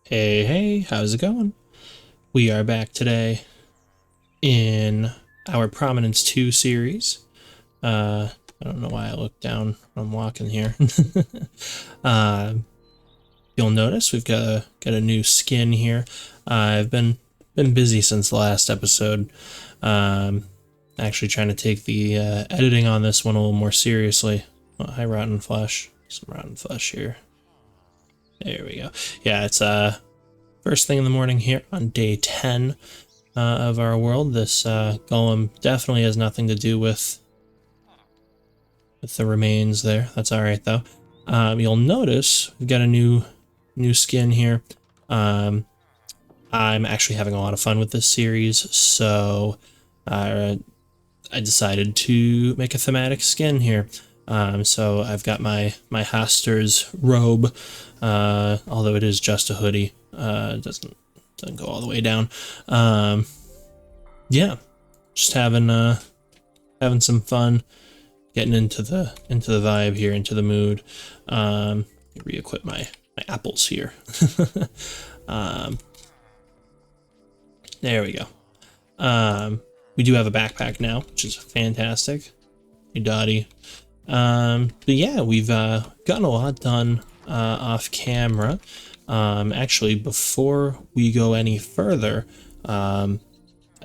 Hey, how's it going? We are back today in our Prominence II series. I don't know why I look down when I'm walking here. uh, you'll notice we've got a new skin here. I've been busy since the last episode. Actually trying to take the editing on this one a little more seriously. Oh, hi, Rotten Flesh. Some Rotten Flesh here. There we go. Yeah, it's first thing in the morning here on day 10 of our world. This golem definitely has nothing to do with the remains there. That's all right though. You'll notice we've got a new skin here. I'm actually having a lot of fun with this series, so I decided to make a thematic skin here. So I've got my Hastur's robe, although it is just a hoodie. It doesn't go all the way down. Yeah, just having some fun, getting into the vibe here, into the mood. Re-equip my apples here. There we go. We do have a backpack now, which is fantastic. Hey, Dottie. But yeah, we've gotten a lot done off camera. Actually, before we go any further, I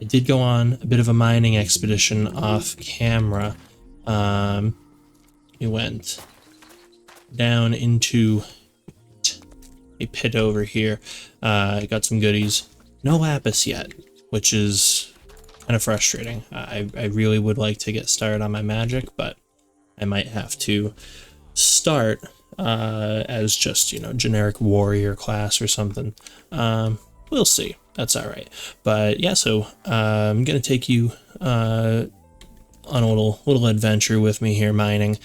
did go on a bit of a mining expedition off camera. We went down into a pit over here. I got some goodies. No lapis yet, which is kind of frustrating. I really would like to get started on my magic, but I might have to start as just, generic warrior class or something. We'll see. That's all right. But yeah, so I'm gonna take you on a little adventure with me here mining,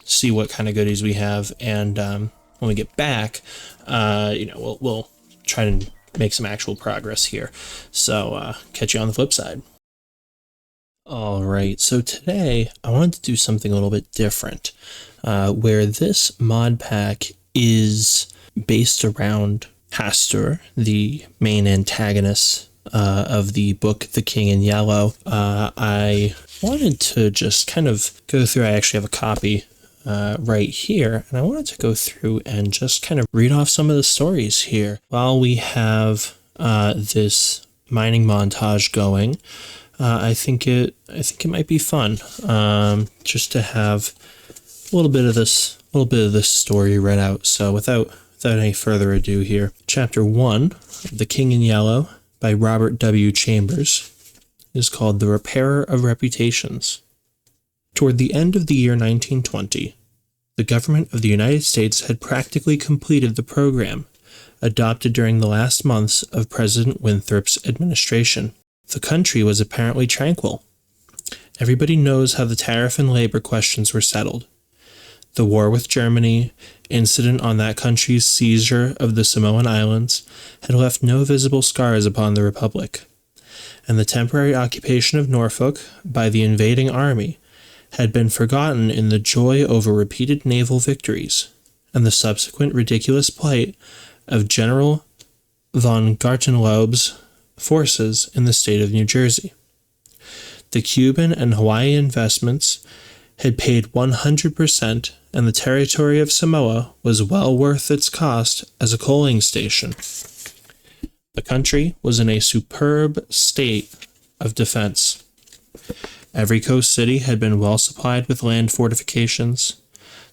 see what kind of goodies we have, and when we get back, we'll try to make some actual progress here. So catch you on the flip side. All right, so today I wanted to do something a little bit different, where this mod pack is based around Hastur, the main antagonist of the book The King in Yellow. I wanted to just kind of go through, I actually have a copy right here, and I wanted to go through and just kind of read off some of the stories here while we have this mining montage going. I think it might be fun, just to have a little bit of this story read out. So without any further ado here, Chapter 1 of The King in Yellow by Robert W. Chambers is called The Repairer of Reputations. Toward the end of the year 1920, the government of the United States had practically completed the program adopted during the last months of President Winthrop's administration. The country was apparently tranquil. Everybody knows how the tariff and labor questions were settled. The war with Germany, incident on that country's seizure of the Samoan Islands, had left no visible scars upon the Republic, and the temporary occupation of Norfolk by the invading army had been forgotten in the joy over repeated naval victories and the subsequent ridiculous plight of General von Gartenlaub's forces in the state of New Jersey. The Cuban and Hawaii investments had paid 100%, and the territory of Samoa was well worth its cost as a coaling station. The country was in a superb state of defense. Every coast city had been well supplied with land fortifications.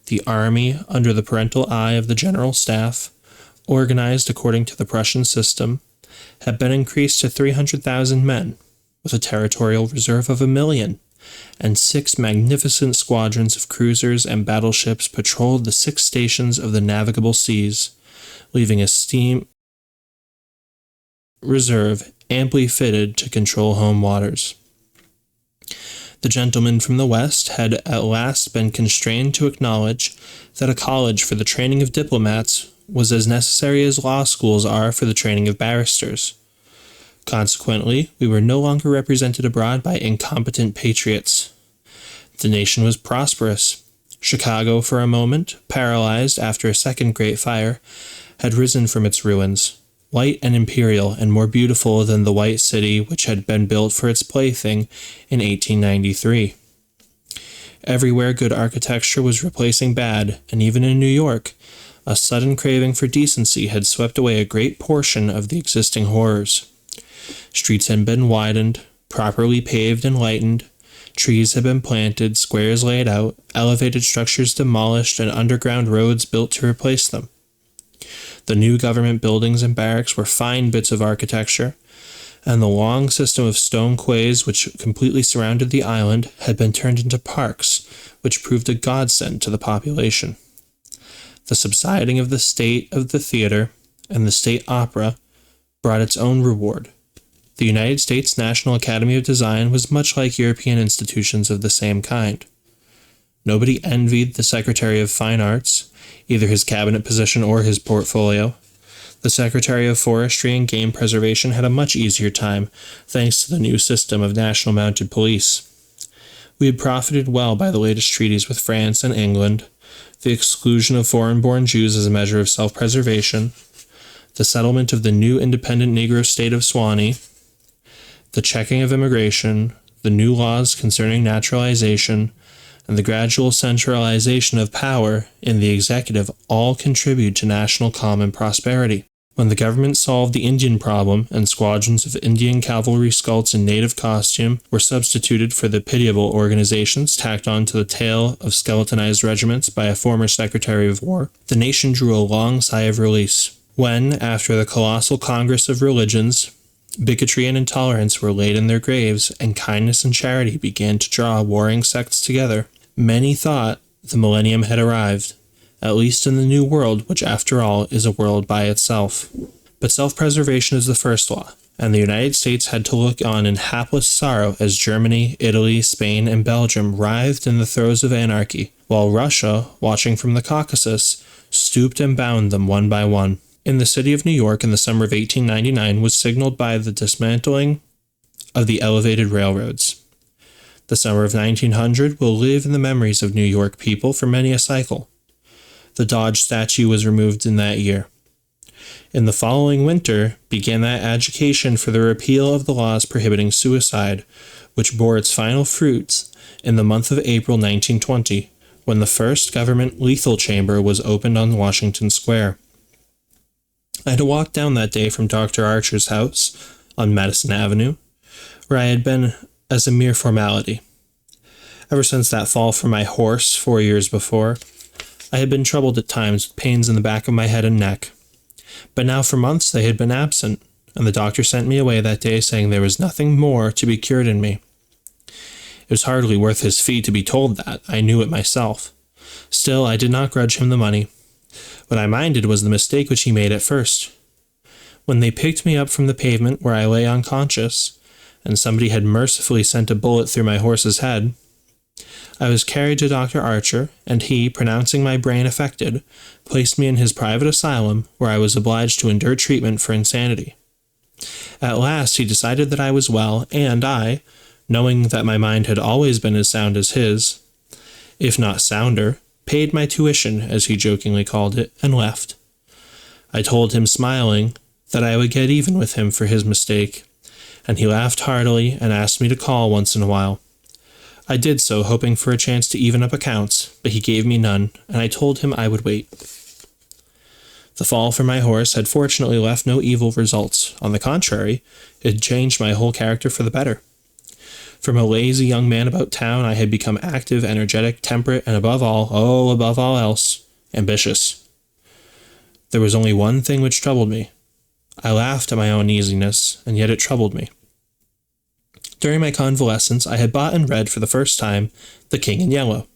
The army, under the parental eye of the general staff, organized according to the Prussian system, had been increased to 300,000 men, with a territorial reserve of 1,000,000, and 6 magnificent squadrons of cruisers and battleships patrolled the 6 stations of the navigable seas, leaving a steam reserve amply fitted to control home waters. The gentlemen from the West had at last been constrained to acknowledge that a college for the training of diplomats was as necessary as law schools are for the training of barristers. Consequently, we were no longer represented abroad by incompetent patriots. The nation was prosperous. Chicago, for a moment, paralyzed after a second Great Fire, had risen from its ruins, white and imperial and more beautiful than the white city which had been built for its plaything in 1893. Everywhere good architecture was replacing bad, and even in New York, a sudden craving for decency had swept away a great portion of the existing horrors. Streets had been widened, properly paved and lightened, trees had been planted, squares laid out, elevated structures demolished, and underground roads built to replace them. The new government buildings and barracks were fine bits of architecture, and the long system of stone quays which completely surrounded the island had been turned into parks, which proved a godsend to the population. The subsiding of the state of the theater and the state opera brought its own reward. The United States National Academy of Design was much like European institutions of the same kind. Nobody envied the Secretary of Fine Arts, either his cabinet position or his portfolio. The Secretary of Forestry and Game Preservation had a much easier time, thanks to the new system of national mounted police. We had profited well by the latest treaties with France and England, the exclusion of foreign-born Jews as a measure of self-preservation, the settlement of the new independent Negro state of Swanee, the checking of immigration, the new laws concerning naturalization, and the gradual centralization of power in the executive all contribute to national calm and prosperity. When the government solved the Indian problem and squadrons of Indian cavalry scouts in native costume were substituted for the pitiable organizations tacked on to the tail of skeletonized regiments by a former Secretary of War, the nation drew a long sigh of release. When, after the colossal Congress of Religions, bigotry and intolerance were laid in their graves, and kindness and charity began to draw warring sects together, many thought the millennium had arrived, at least in the New World, which after all is a world by itself. But self-preservation is the first law, and the United States had to look on in hapless sorrow as Germany, Italy, Spain, and Belgium writhed in the throes of anarchy, while Russia, watching from the Caucasus, stooped and bound them one by one. In the city of New York in the summer of 1899 was signaled by the dismantling of the elevated railroads. The summer of 1900 will live in the memories of New York people for many a cycle. The Dodge statue was removed in that year. In the following winter began that agitation for the repeal of the laws prohibiting suicide, which bore its final fruits in the month of April 1920, when the first government lethal chamber was opened on Washington Square. I had to walk down that day from Dr. Archer's house on Madison Avenue, where I had been as a mere formality. Ever since that fall from my horse 4 years before, I had been troubled at times with pains in the back of my head and neck. But now for months they had been absent, and the doctor sent me away that day saying there was nothing more to be cured in me. It was hardly worth his fee to be told that. I knew it myself. Still, I did not grudge him the money. What I minded was the mistake which he made at first. When they picked me up from the pavement where I lay unconscious, and somebody had mercifully sent a bullet through my horse's head, I was carried to Dr. Archer, and he, pronouncing my brain affected, placed me in his private asylum, where I was obliged to endure treatment for insanity. At last he decided that I was well, and I, knowing that my mind had always been as sound as his, if not sounder, paid my tuition, as he jokingly called it, and left. I told him, smiling, that I would get even with him for his mistake, and he laughed heartily and asked me to call once in a while. I did so, hoping for a chance to even up accounts, but he gave me none, and I told him I would wait. The fall from my horse had fortunately left no evil results. On the contrary, it had changed my whole character for the better. From a lazy young man about town, I had become active, energetic, temperate, and above all else, ambitious. There was only one thing which troubled me. I laughed at my own uneasiness, and yet it troubled me. During my convalescence, I had bought and read for the first time The King in Yellow.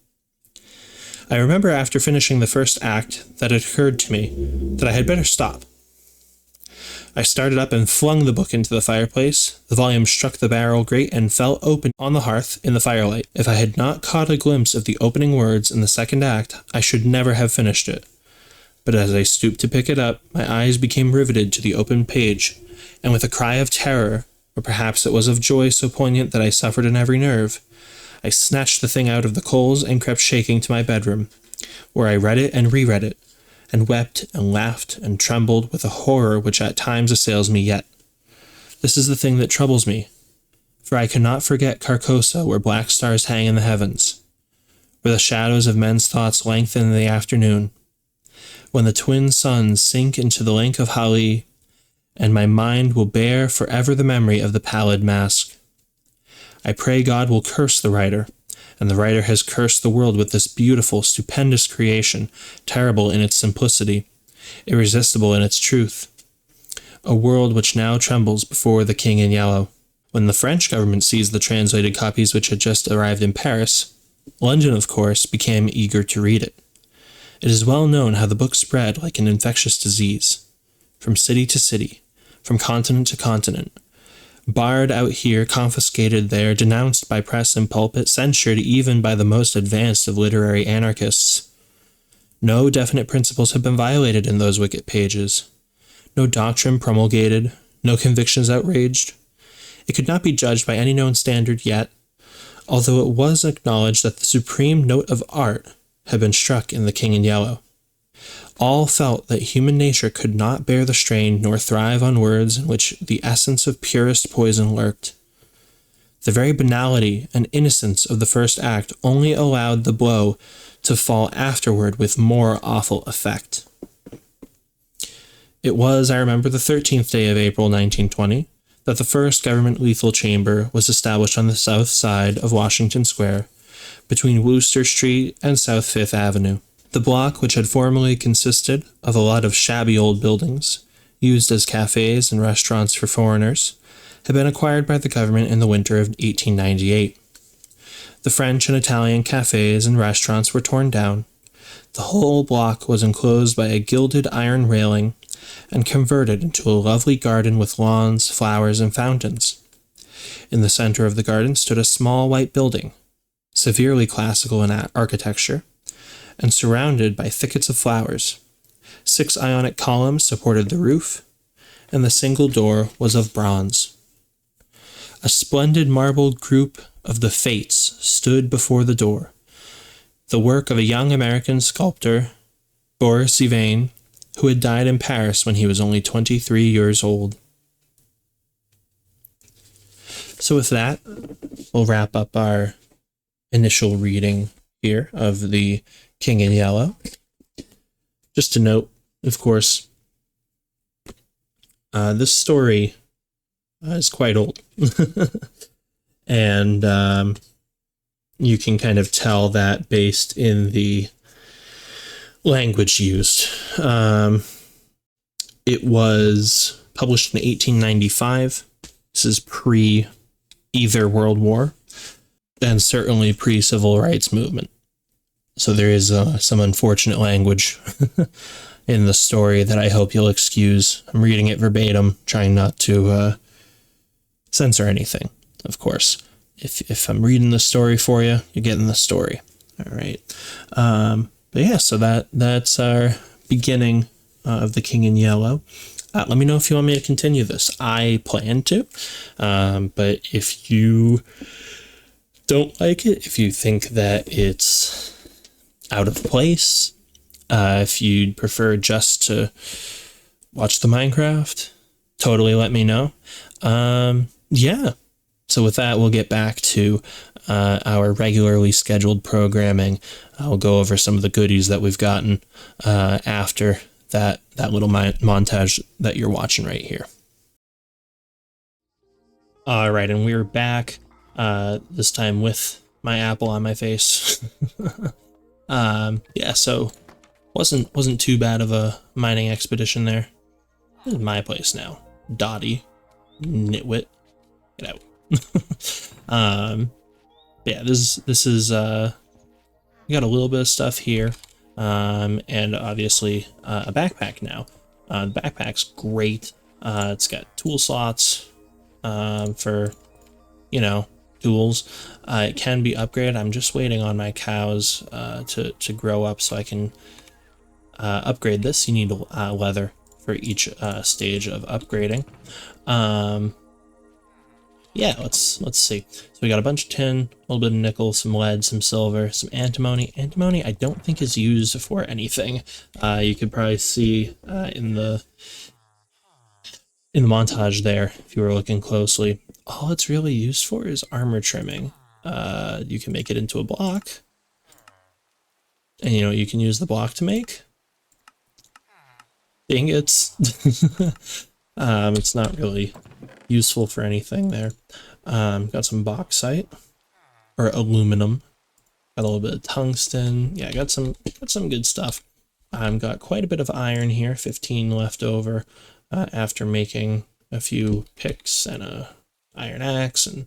I remember after finishing the first act that it occurred to me that I had better stop. I started up and flung the book into the fireplace. The volume struck the barrel grate and fell open on the hearth in the firelight. If I had not caught a glimpse of the opening words in the second act, I should never have finished it. But as I stooped to pick it up, my eyes became riveted to the open page, and with a cry of terror, or perhaps it was of joy so poignant that I suffered in every nerve, I snatched the thing out of the coals and crept shaking to my bedroom, where I read it and reread it, and wept and laughed and trembled with a horror which at times assails me yet. This is the thing that troubles me, for I cannot forget Carcosa, where black stars hang in the heavens, where the shadows of men's thoughts lengthen in the afternoon, when the twin suns sink into the lake of Hali, and my mind will bear forever the memory of the pallid mask. I pray God will curse the writer, and the writer has cursed the world with this beautiful, stupendous creation, terrible in its simplicity, irresistible in its truth. A world which now trembles before the King in Yellow. When the French government seized the translated copies which had just arrived in Paris, London, of course, became eager to read it. It is well known how the book spread like an infectious disease, from city to city, from continent to continent, barred out here, confiscated there, denounced by press and pulpit, censured even by the most advanced of literary anarchists. No definite principles have been violated in those wicked pages, no doctrine promulgated, no convictions outraged. It could not be judged by any known standard yet, although it was acknowledged that the supreme note of art had been struck in The King in Yellow. All felt that human nature could not bear the strain nor thrive on words in which the essence of purest poison lurked. The very banality and innocence of the first act only allowed the blow to fall afterward with more awful effect. It was, I remember, the 13th day of April 1920, that the first government lethal chamber was established on the south side of Washington Square, between Wooster Street and South Fifth Avenue. The block, which had formerly consisted of a lot of shabby old buildings, used as cafes and restaurants for foreigners, had been acquired by the government in the winter of 1898. The French and Italian cafes and restaurants were torn down. The whole block was enclosed by a gilded iron railing and converted into a lovely garden with lawns, flowers, and fountains. In the center of the garden stood a small white building, severely classical in architecture, and surrounded by thickets of flowers. 6 Ionic columns supported the roof, and the single door was of bronze. A splendid marbled group of the Fates stood before the door, the work of a young American sculptor, Boris Yvain, who had died in Paris when he was only 23 years old. So with that, we'll wrap up our initial reading here of The King in Yellow. Just to note, of course, this story is quite old. And you can kind of tell that based in the language used. It was published in 1895. This is pre either World War, and certainly pre-civil rights movement. So there is some unfortunate language in the story that I hope you'll excuse. I'm reading it verbatim, trying not to censor anything, of course. If I'm reading the story for you, you're getting the story. All right. But yeah, so that's our beginning of The King in Yellow. Let me know if you want me to continue this. I plan to, but if you don't like it, if you think that it's out of place, if you'd prefer just to watch the Minecraft, totally let me know. Yeah. So with that, we'll get back to our regularly scheduled programming. I'll go over some of the goodies that we've gotten after that little montage that you're watching right here. All right, and we're back, this time with my apple on my face. Yeah, so wasn't too bad of a mining expedition there. This is my place now. Dottie, nitwit, get out. Yeah, this is we got a little bit of stuff here, and obviously a backpack now. The backpack's great. It's got tool slots for, tools. It can be upgraded. I'm just waiting on my cows to grow up so I can upgrade this. You need leather for each stage of upgrading. yeah, let's see. So we got a bunch of tin, a little bit of nickel, some lead, some silver, some antimony. Antimony I don't think is used for anything. You could probably see in the montage there, if you were looking closely, all it's really used for is armor trimming. You can make it into a block, and you can use the block to make ingots. It's not really useful for anything there. Got some bauxite or aluminum. Got a little bit of tungsten. Yeah, got some good stuff. Got quite a bit of iron here, 15 left over after making a few picks and a iron axe, and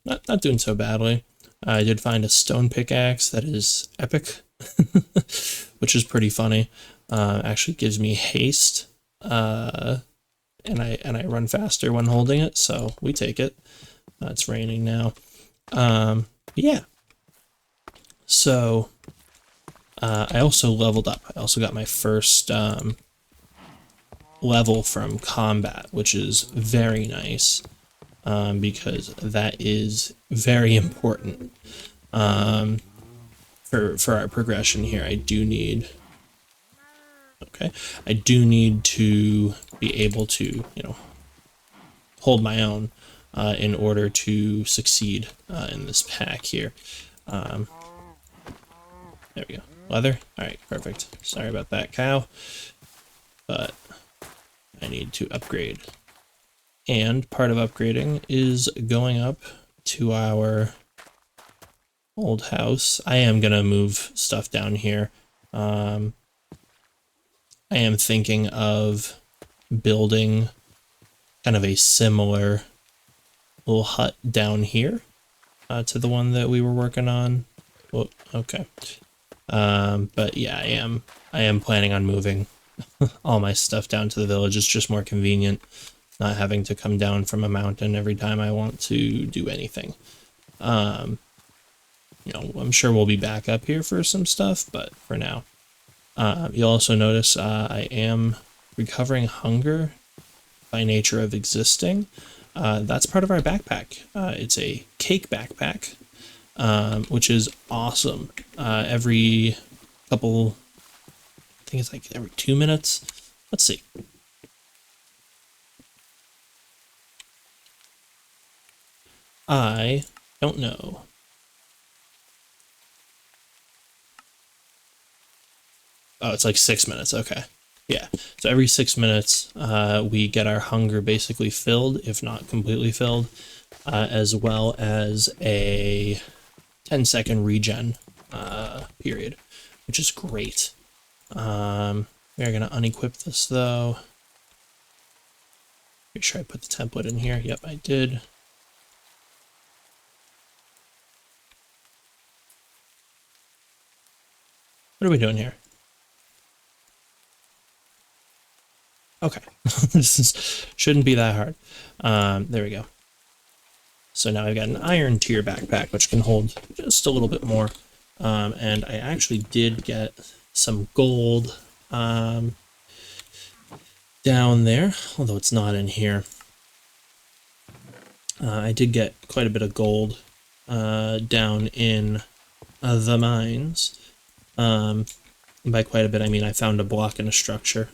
not doing so badly. I did find a stone pickaxe that is epic, which is pretty funny. Actually gives me haste, and I run faster when holding it, so we take it. It's raining now. Yeah. So I also leveled up. I also got my first level from combat, which is very nice, because that is very important for our progression here. I do need to be able to hold my own in order to succeed in this pack here. There we go. Leather? Alright, perfect. Sorry about that, cow. But I need to upgrade. And part of upgrading is going up to our old house. I am going to move stuff down here. I am thinking of building kind of a similar little hut down here to the one that we were working on. Well, okay. But yeah, I am planning on moving all my stuff down to the village. It's just more convenient not having to come down from a mountain every time I want to do anything. I'm sure we'll be back up here for some stuff, but for now. You'll also notice I am recovering hunger by nature of existing. That's part of our backpack. It's a cake backpack, which is awesome. Every couple, I think it's like every 2 minutes. Let's see. I don't know. Oh, it's like 6 minutes. Okay. Yeah. So every 6 minutes, we get our hunger basically filled, if not completely filled, as well as a 10-second regen period, which is great. We're going to unequip this, though. Make sure I put the template in here. Yep, I did. What are we doing here? Okay. Shouldn't be that hard. There we go. So now I've got an iron tier backpack, which can hold just a little bit more. And I actually did get some gold down there, although it's not in here. I did get quite a bit of gold down in the mines. By quite a bit, I mean I found a block in a structure,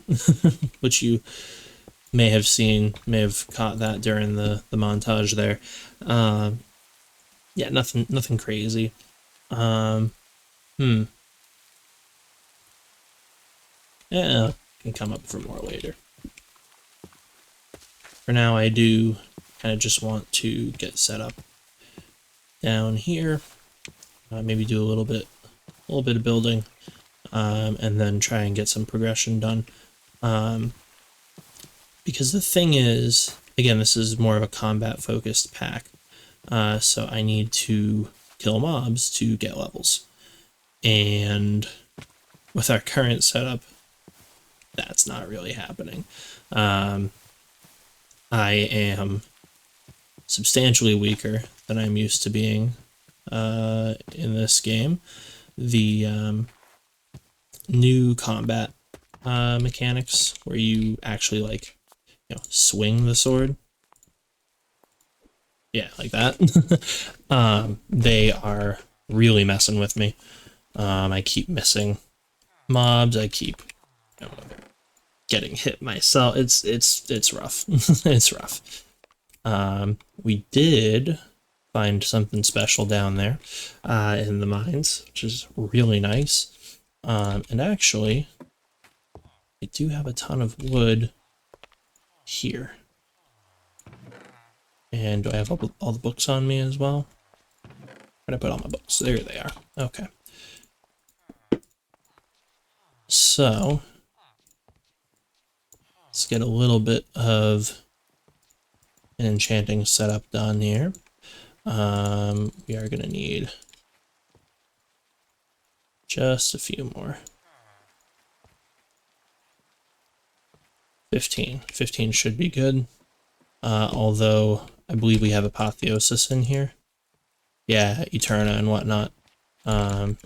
which you may have caught that during the montage there. Yeah, nothing crazy. Yeah, can come up for more later. For now, I do kind of just want to get set up down here. Maybe do a little bit of building, and then try and get some progression done. Because the thing is, again, this is more of a combat-focused pack, so I need to kill mobs to get levels. And with our current setup, that's not really happening. I am substantially weaker than I'm used to being in this game. The new combat mechanics, where you actually swing the sword, Yeah, like that. They are really messing with me. I keep missing mobs. I keep, you know, getting hit myself. It's rough. It's rough. We did find something special down there in the mines, which is really nice. And actually, I do have a ton of wood here. And do I have all the books on me as well? Where'd I put all my books? There they are. Okay. So, let's get a little bit of an enchanting setup done here. We are going to need just a few more. 15. 15 should be good. Although, I believe we have apotheosis in here. Yeah, Eterna and whatnot. It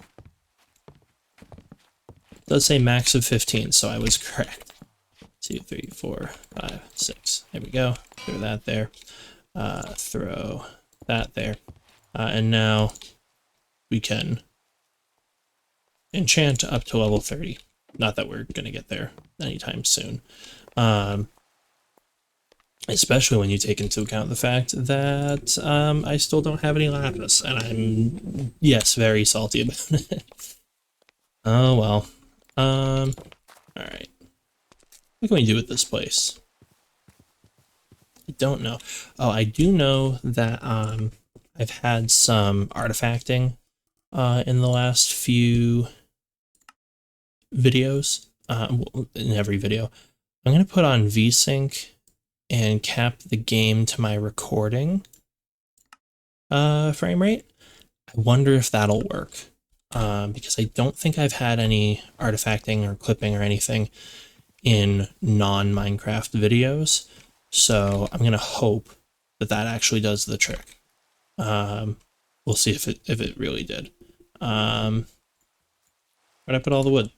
does say max of 15, so I was correct. 2, 3, 4, 5, 6. There we go. Throw that there. Throw that there. And now we can enchant up to level 30. Not that we're going to get there anytime soon. Especially when you take into account the fact that I still don't have any lapis, and I'm, yes, very salty about it. Oh well. Alright. What can we do with this place? I don't know. Oh, I do know that I've had some artifacting in the last few videos, in every video. I'm going to put on VSync and cap the game to my recording frame rate. I wonder if that'll work, because I don't think I've had any artifacting or clipping or anything in non-Minecraft videos, so I'm gonna hope that that actually does the trick. We'll see if it really did. Where'd I put all the wood?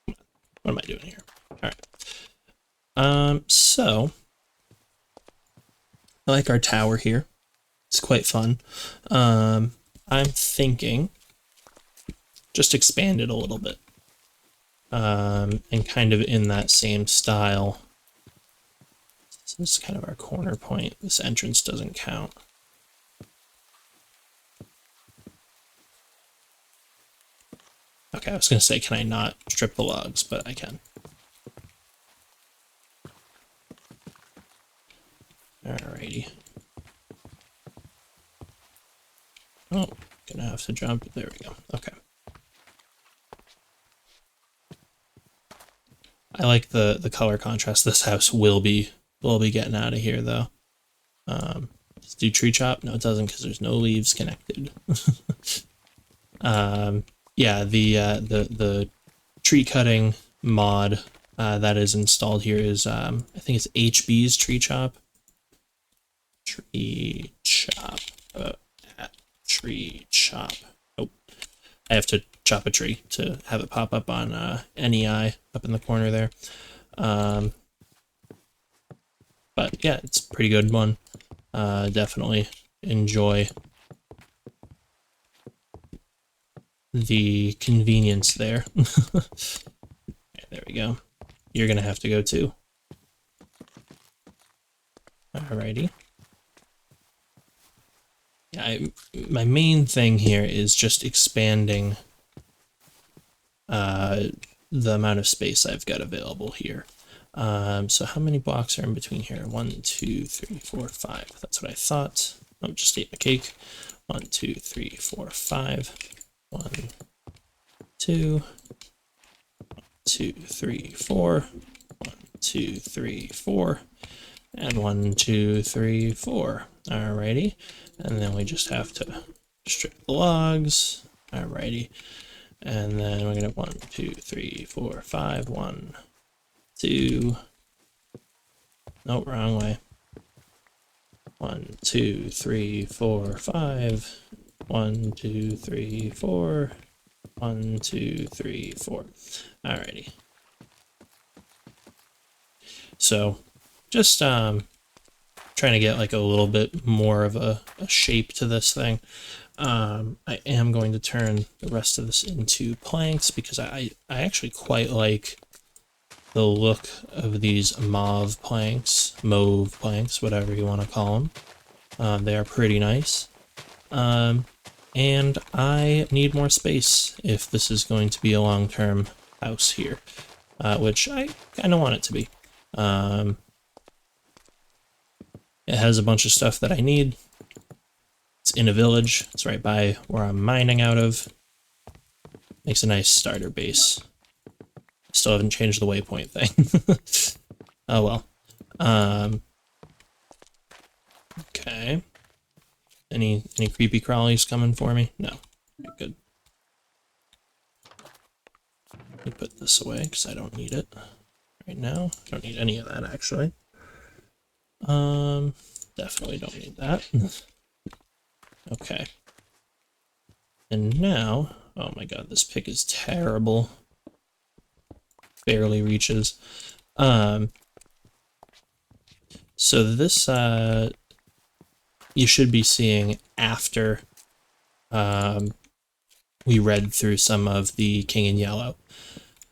What am I doing here? All right. So I like our tower here. It's quite fun. I'm thinking just expand it a little bit. And kind of in that same style. This is kind of our corner point. This entrance doesn't count. Okay, I was going to say, can I not strip the logs? But I can. Alrighty. Oh, gonna have to jump. There we go. Okay. I like the color contrast. This house will be getting out of here though. Does it do tree chop? No, it doesn't because there's no leaves connected. Yeah, the tree cutting mod that is installed here is I think it's HB's tree chop. Tree chop. Tree chop. Oh, I have to chop a tree to have it pop up on NEI up in the corner there. But yeah, it's a pretty good one. Definitely enjoy the convenience there. Okay, there we go. You're gonna have to go too. Alrighty. Yeah, my main thing here is just expanding the amount of space I've got available here. So how many blocks are in between here? 1, 2, 3, 4, 5. That's what I thought. Oh, just ate my cake. 1, 2, 3, 4, 5. 1, 2, 2, 3, 4. 1, 2, 3, 4. And 1, 2, 3, 4. Alrighty. And then we just have to strip the logs. Alrighty. And then we're gonna 1, 2, 3, 4, 5. 1, 2. Nope, wrong way. 1, 2, 3, 4, 5. 1, 2, 3, 4. 1, 2, 3, 4. Alrighty. So just trying to get like a little bit more of a shape to this thing. I am going to turn the rest of this into planks because I actually quite like the look of these mauve planks, whatever you want to call them. They are pretty nice. And I need more space if this is going to be a long-term house here, which I kind of want it to be. It has a bunch of stuff that I need. It's in a village. It's right by where I'm mining out of. Makes a nice starter base. Still haven't changed the waypoint thing. Oh well. Okay. Any creepy crawlies coming for me? No. Okay, good. Let me put this away because I don't need it right now. I don't need any of that actually. Definitely don't need that. Okay. And now, oh my god, this pick is terrible. Barely reaches. So this, you should be seeing after, we read through some of the King in Yellow.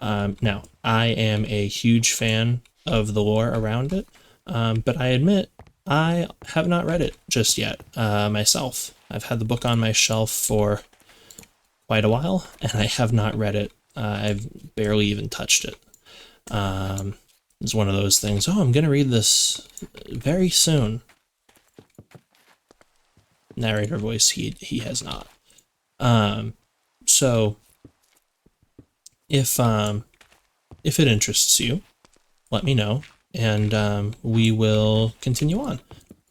Now, I am a huge fan of the lore around it, but I admit I have not read it just yet, myself. I've had the book on my shelf for quite a while, and I have not read it. I've barely even touched it. It's one of those things, oh, I'm going to read this very soon. Narrator voice, he has not. So, if it interests you, let me know, and we will continue on.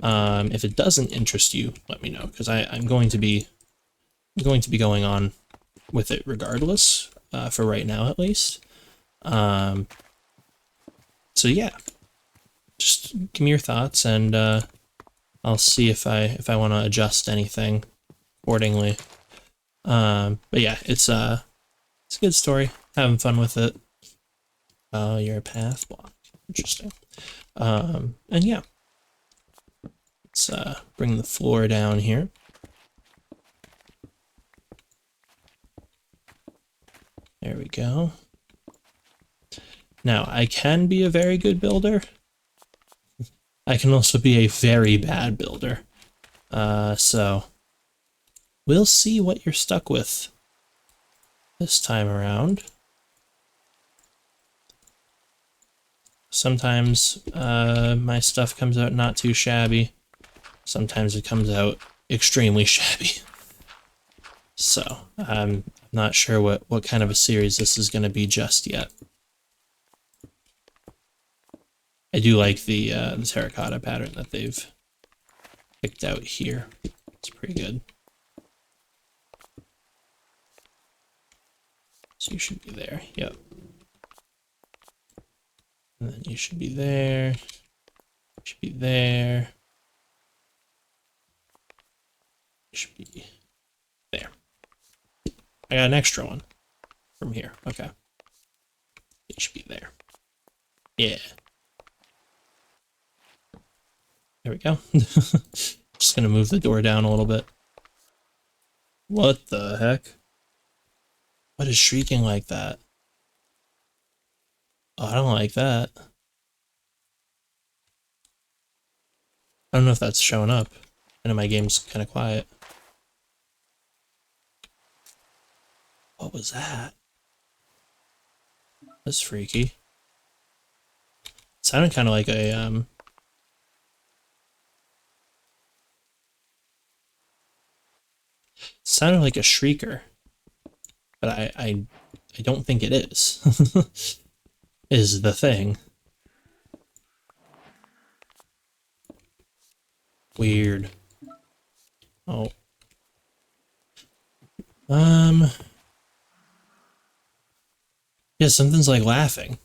If it doesn't interest you, let me know, because I'm going to be going on with it regardless, for right now at least. So yeah, just give me your thoughts, and I'll see if I want to adjust anything accordingly. But yeah, it's a good story. Having fun with it. You're a path block. Interesting. And yeah, let's bring the floor down here. There we go. Now, I can be a very good builder. I can also be a very bad builder. So we'll see what you're stuck with this time around. Sometimes my stuff comes out not too shabby. Sometimes it comes out extremely shabby. So I'm not sure what kind of a series this is going to be just yet. I do like the terracotta pattern that they've picked out here. It's pretty good. So you should be there. Yep. And then you should be there. You should be there. You should be there. I got an extra one from here. Okay. You should be there. Yeah. There we go. Just gonna move the door down a little bit. What the heck? What is shrieking like that? Oh, I don't like that. I don't know if that's showing up. I know my game's kind of quiet. What was that? That's freaky. It sounded kind of like a, sounded like a shrieker, but I don't think it is. Is the thing. Weird. Oh. Yeah, something's like laughing.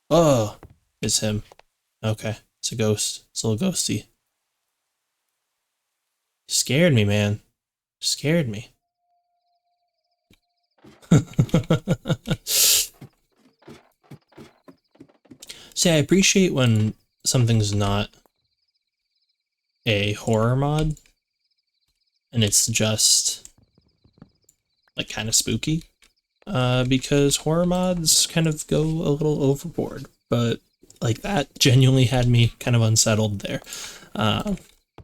Oh, it's him. Okay, it's a ghost. It's a little ghosty. Scared me, man. Scared me. See, I appreciate when something's not a horror mod and it's just like kind of spooky. Because horror mods kind of go a little overboard, but like that genuinely had me kind of unsettled there,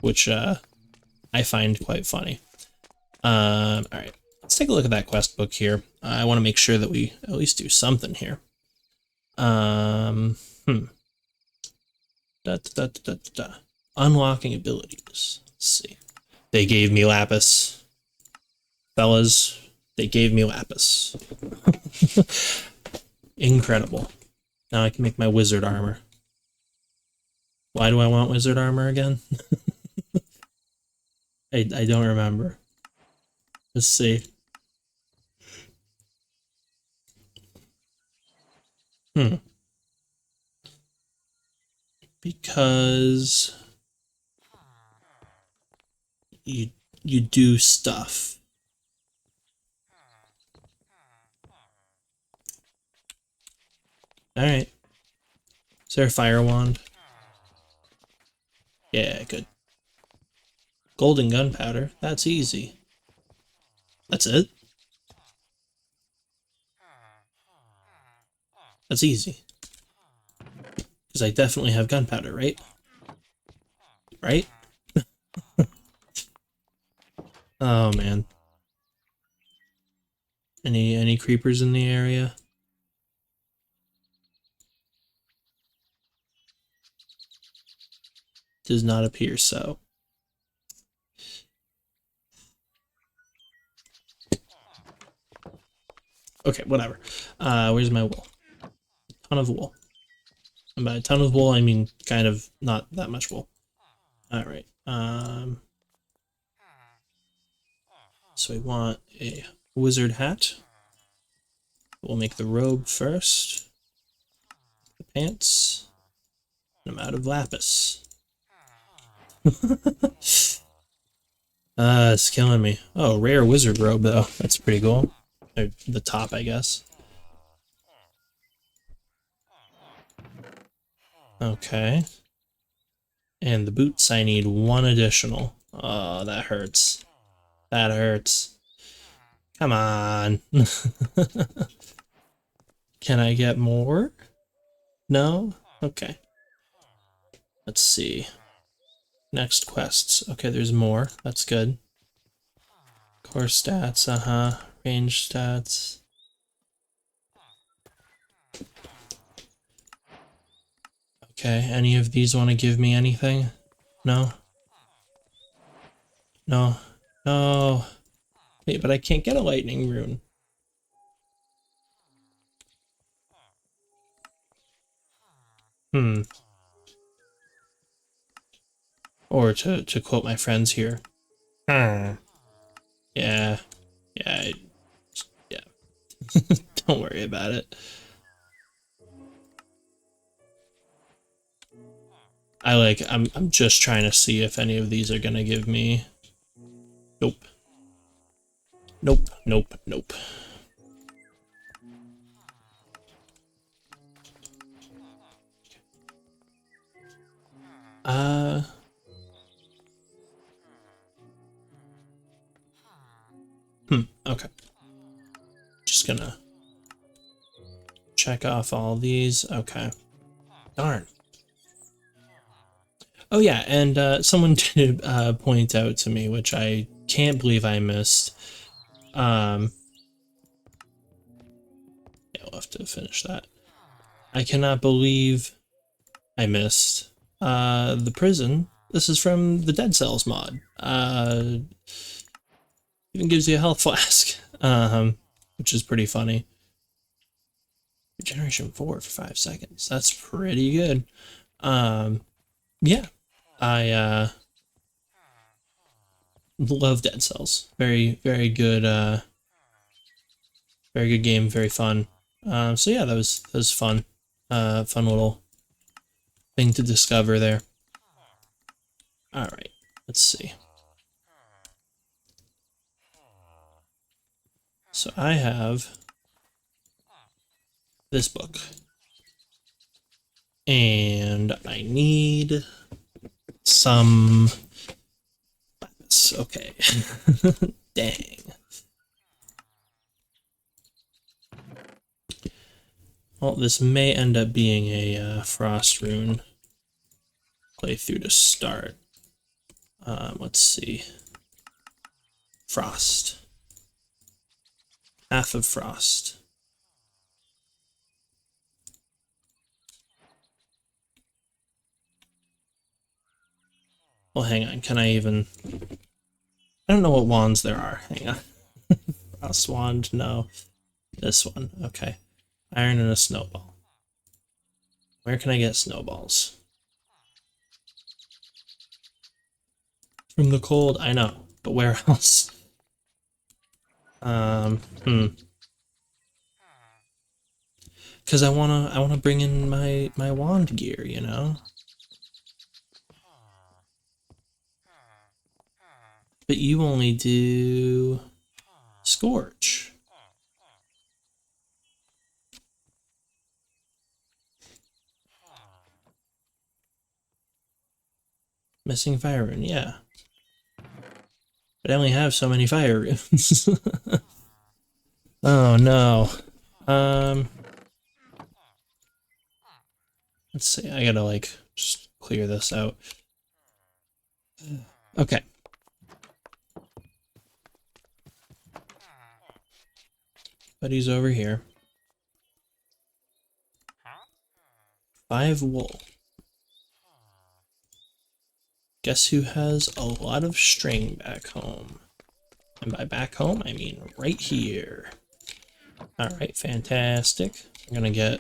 which I find quite funny. All right, let's take a look at that quest book here. I want to make sure that we at least do something here. Unlocking abilities. Let's see. They gave me lapis. Fellas, they gave me lapis. Incredible. Now I can make my wizard armor. Why do I want wizard armor again? I don't remember. Let's see. Because you do stuff. Alright. Is there a fire wand? Yeah, good. Golden gunpowder. That's easy. That's it? That's easy. Because I definitely have gunpowder, right? Right? Oh, man. Any creepers in the area? Does not appear so. Okay, whatever. Where's my wool? A ton of wool. And by a ton of wool, I mean kind of not that much wool. Alright. So we want a wizard hat. We'll make the robe first. The pants. And I'm out of lapis. It's killing me. Oh, rare wizard robe though. That's pretty cool. Or the top, I guess. Okay. And the boots, I need one additional. Oh, that hurts. That hurts. Come on. Can I get more? No? Okay. Let's see. Next quests. Okay, there's more. That's good. Core stats, range stats. Okay, any of these want to give me anything? No? No. No. Wait, but I can't get a lightning rune. Or to quote my friends here. Yeah. Yeah. Yeah. Don't worry about it. I'm just trying to see if any of these are gonna give me. Nope. Nope, nope, nope. Okay. Just gonna check off all these. Okay. Darn. Oh yeah, and someone did point out to me, which I can't believe I missed. Yeah, we'll have to finish that. I cannot believe I missed the prison. This is from the Dead Cells mod. Even gives you a health flask, which is pretty funny. Regeneration 4 for 5 seconds. That's pretty good. Yeah, I love Dead Cells. Very, very good. Very good game. Very fun. So yeah, that was fun. Fun little thing to discover there. All right, let's see. So I have this book. And I need some lapis. Okay. Dang. Well, this may end up being a frost rune playthrough to start. Let's see. Frost. Half of frost. Well, hang on. Can I even... I don't know what wands there are. Hang on. Frost wand, no. This one, okay. Iron and a snowball. Where can I get snowballs? From the cold, I know. But where else? Because I wanna bring in my wand gear, you know? But you only do Scorch. Missing fire rune, yeah. But I only have so many fire runes. Oh no. Let's see, I gotta like just clear this out. Okay. Buddy's over here. 5 wool. Guess who has a lot of string back home? And by back home, I mean right here. Alright, fantastic. I'm gonna get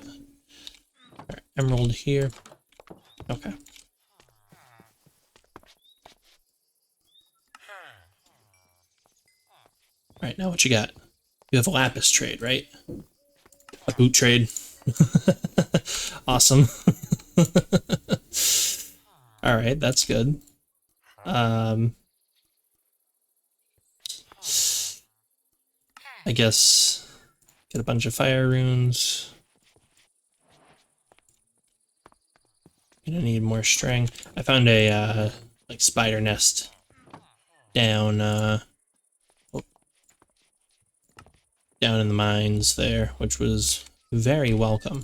our emerald here. Okay. Alright, now what you got? You have a lapis trade, right? A boot trade. Awesome. Alright, that's good. I guess get a bunch of fire runes. Gonna need more string. I found a like spider nest down down in the mines there, which was very welcome.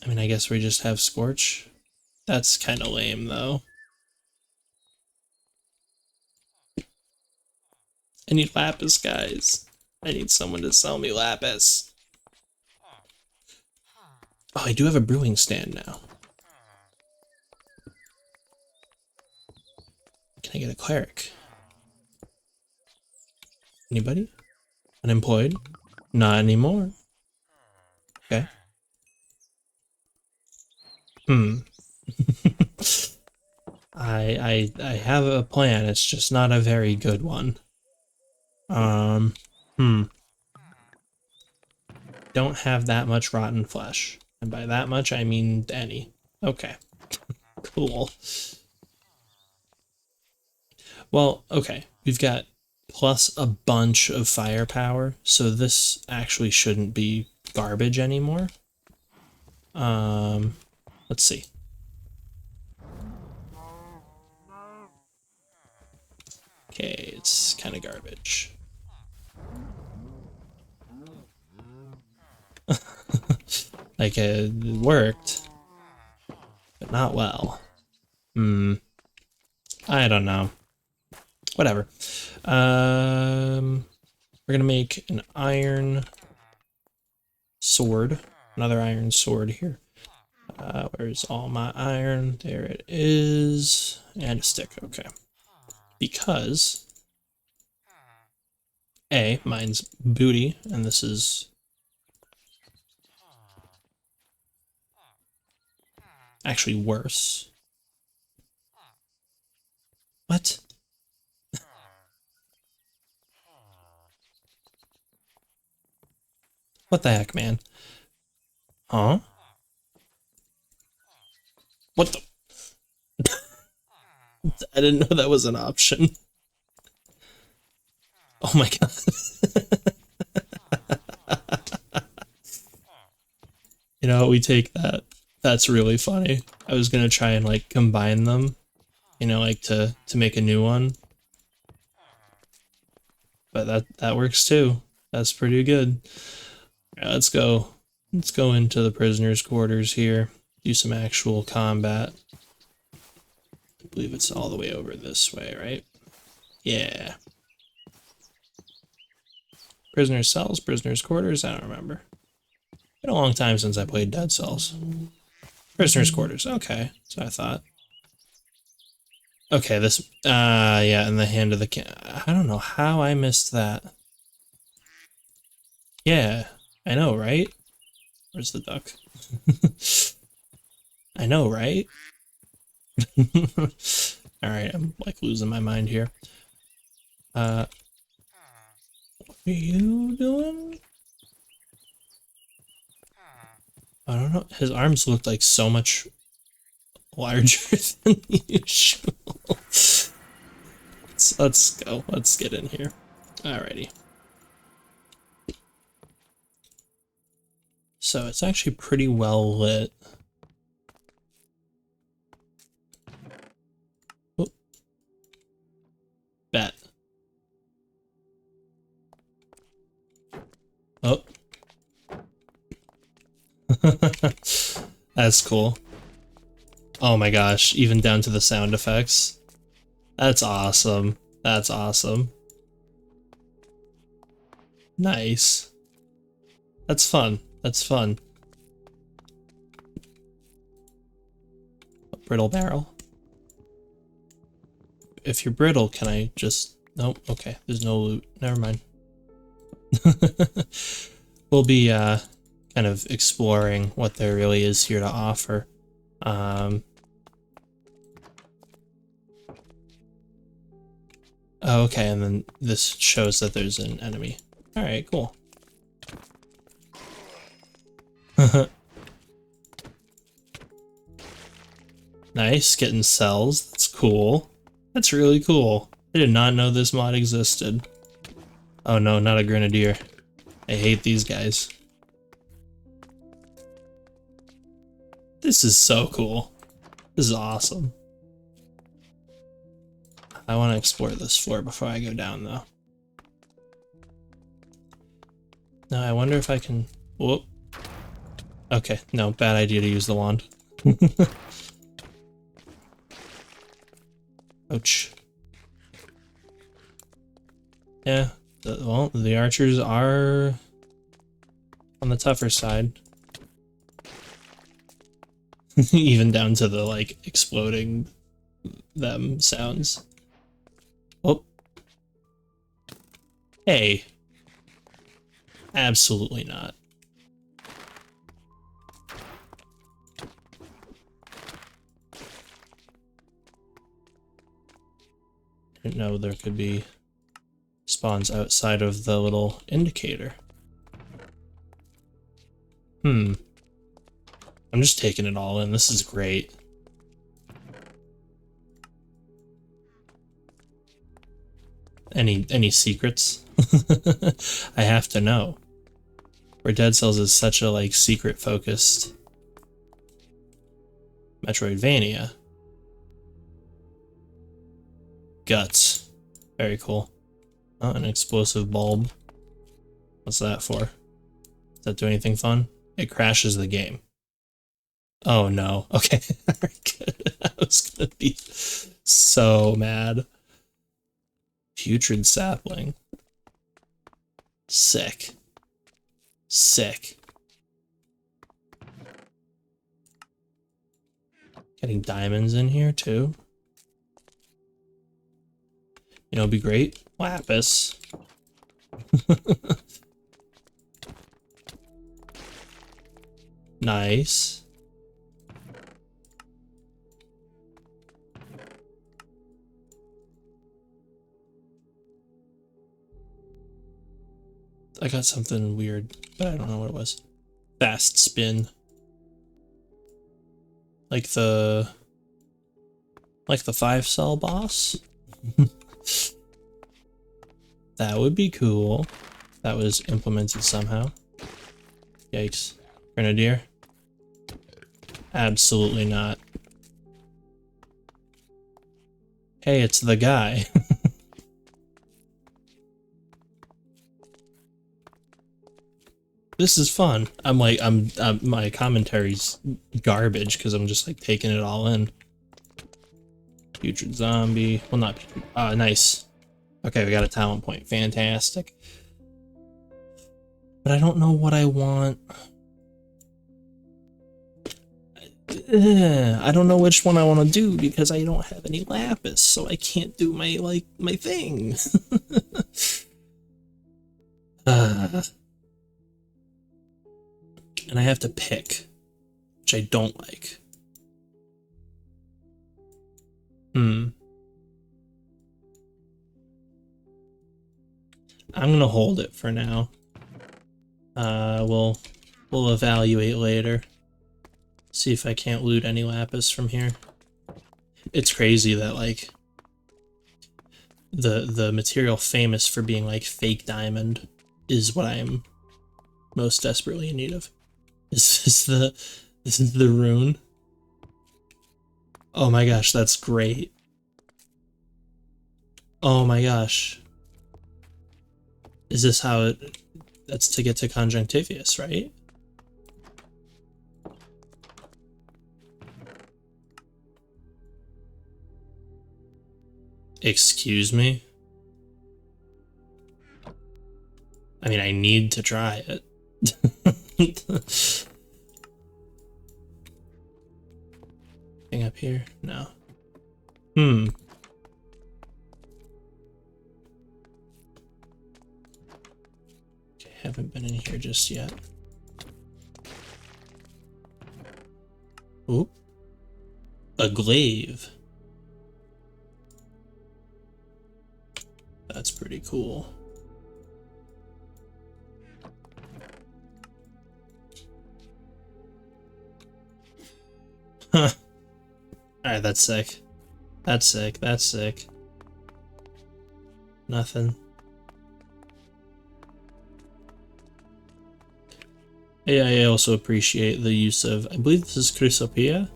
I mean, I guess we just have Scorch. That's kind of lame, though. I need lapis, guys. I need someone to sell me lapis. Oh, I do have a brewing stand now. Can I get a cleric? Anybody? Unemployed? Not anymore. Okay. I have a plan, it's just not a very good one. Don't have that much rotten flesh. And by that much, I mean any. Okay. Cool. Well, okay. We've got plus a bunch of firepower, so this actually shouldn't be garbage anymore. Let's see. Okay, it's kind of garbage. Like, it worked, but not well. I don't know. Whatever. We're gonna make an iron sword. Another iron sword here. Where's all my iron? There it is. And a stick, okay. Because A, mine's booty, and this is actually worse. What? What the heck, man? Huh? What the? I didn't know that was an option. Oh my god. You know, we take that. That's really funny. I was gonna try and like combine them, you know, like to make a new one. But that works too. That's pretty good. All right, let's go. Let's go into the prisoners' quarters here. Do some actual combat. I believe it's all the way over this way, right? Yeah. Prisoners' cells, prisoners' quarters, I don't remember. Been a long time since I played Dead Cells. Prisoners' quarters, okay, so I thought. Okay, this, yeah, in the hand of the king. I don't know how I missed that. Yeah, I know, right? Where's the duck? I know, right? Alright, I'm like losing my mind here. What are you doing? I don't know. His arms looked like so much larger than usual. Let's go. Let's get in here. Alrighty. So it's actually pretty well lit. Oh. Bet. Oh. That's cool. Oh my gosh, even down to the sound effects. That's awesome. That's awesome. Nice. That's fun. That's fun. A brittle barrel. If you're brittle, can I just... Nope, okay, there's no loot. Never mind. We'll be kind of exploring what there really is here to offer. Oh, okay, and then this shows that there's an enemy. Alright, cool. Nice, getting cells. That's cool. That's really cool. I did not know this mod existed. Oh no, not a grenadier. I hate these guys. This is so cool. This is awesome. I want to explore this floor before I go down, though. Now, I wonder if I can... Whoop. Okay, no, bad idea to use the wand. Ouch. Yeah, well, the archers are on the tougher side. Even down to the, like, exploding them sounds. Oh. Hey. Absolutely not. Didn't know there could be spawns outside of the little indicator. I'm just taking it all in. This is great. Any secrets? I have to know. Where Dead Cells is such a like secret focused Metroidvania. Guts. Very cool. Oh, an explosive bulb. What's that for? Does that do anything fun? It crashes the game. Oh no. Okay. Good. I was gonna be so mad. Putrid sapling. Sick. Sick. Getting diamonds in here too. You know, it'd be great. Lapis. Nice. I got something weird, but I don't know what it was. Fast spin. Like the 5-cell boss? That would be cool. That was implemented somehow. Yikes. Grenadier. Absolutely not. Hey, it's the guy. This is fun. My commentary's garbage because I'm just like taking it all in. Putrid zombie. Well, not putrid. Nice. Okay, we got a talent point. Fantastic. But I don't know what I want. I don't know which one I want to do because I don't have any lapis, so I can't do my thing. And I have to pick, which I don't like. I'm gonna hold it for now. We'll evaluate later. See if I can't loot any lapis from here. It's crazy that like the material famous for being like fake diamond is what I am most desperately in need of. This is the rune. Oh my gosh, that's great. Oh my gosh. Is this how it... That's to get to Conjunctivius, right? Excuse me? I mean, I need to try it. Thing up here? No. Okay, haven't been in here just yet. Oop. A glaive. That's pretty cool. Huh. Alright, that's sick. That's sick, that's sick. Nothing. Yeah, I also appreciate the use of, I believe this is Chrysopia.